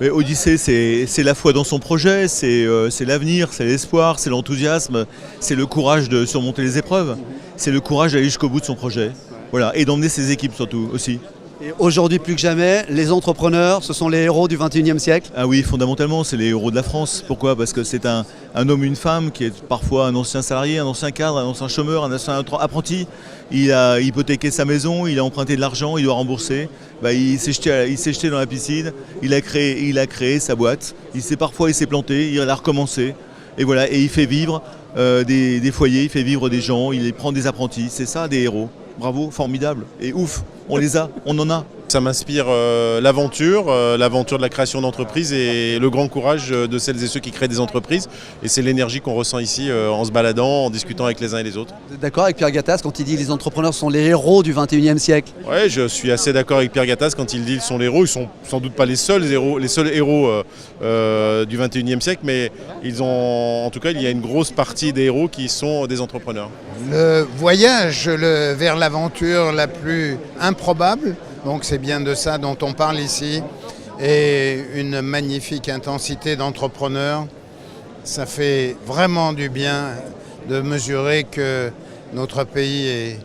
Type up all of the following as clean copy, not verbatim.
Mais Odyssée, c'est la foi dans son projet, c'est l'avenir, c'est l'espoir, c'est l'enthousiasme, c'est le courage de surmonter les épreuves, c'est le courage d'aller jusqu'au bout de son projet. Voilà, et d'emmener ses équipes surtout aussi. Et aujourd'hui plus que jamais, les entrepreneurs, ce sont les héros du XXIe siècle. Ah oui, fondamentalement, c'est les héros de la France. Pourquoi? Parce que c'est un homme, une femme qui est parfois un ancien salarié, un ancien cadre, un ancien chômeur, un ancien apprenti. Il a hypothéqué sa maison, il a emprunté de l'argent, il doit rembourser. Il s'est jeté dans la piscine, il a créé sa boîte. Il s'est planté, il a recommencé. Et voilà, et il fait vivre des foyers, il fait vivre des gens, il prend des apprentis. C'est ça des héros. Bravo, formidable. Et ouf, on les a, on en a. Ça m'inspire l'aventure de la création d'entreprises et le grand courage de celles et ceux qui créent des entreprises. Et c'est l'énergie qu'on ressent ici en se baladant, en discutant avec les uns et les autres. Vous êtes d'accord avec Pierre Gattaz quand il dit que les entrepreneurs sont les héros du XXIe siècle? Oui, je suis assez d'accord avec Pierre Gattaz quand il dit qu'ils sont les héros. Ils ne sont sans doute pas les seuls héros du XXIe siècle, mais en tout cas, il y a une grosse partie des héros qui sont des entrepreneurs. Le voyage vers l'aventure la plus improbable, donc c'est bien de ça dont on parle ici, et une magnifique intensité d'entrepreneurs. Ça fait vraiment du bien de mesurer que notre pays est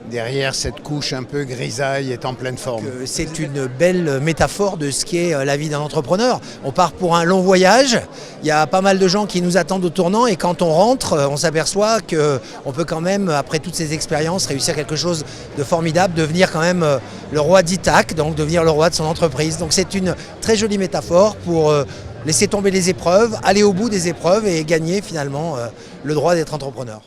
derrière cette couche un peu grisaille, est en pleine forme. C'est une belle métaphore de ce qu'est la vie d'un entrepreneur. On part pour un long voyage, il y a pas mal de gens qui nous attendent au tournant et quand on rentre, on s'aperçoit qu'on peut quand même, après toutes ces expériences, réussir quelque chose de formidable, devenir quand même le roi d'Ithaque, donc devenir le roi de son entreprise. Donc c'est une très jolie métaphore pour laisser tomber les épreuves, aller au bout des épreuves et gagner finalement le droit d'être entrepreneur.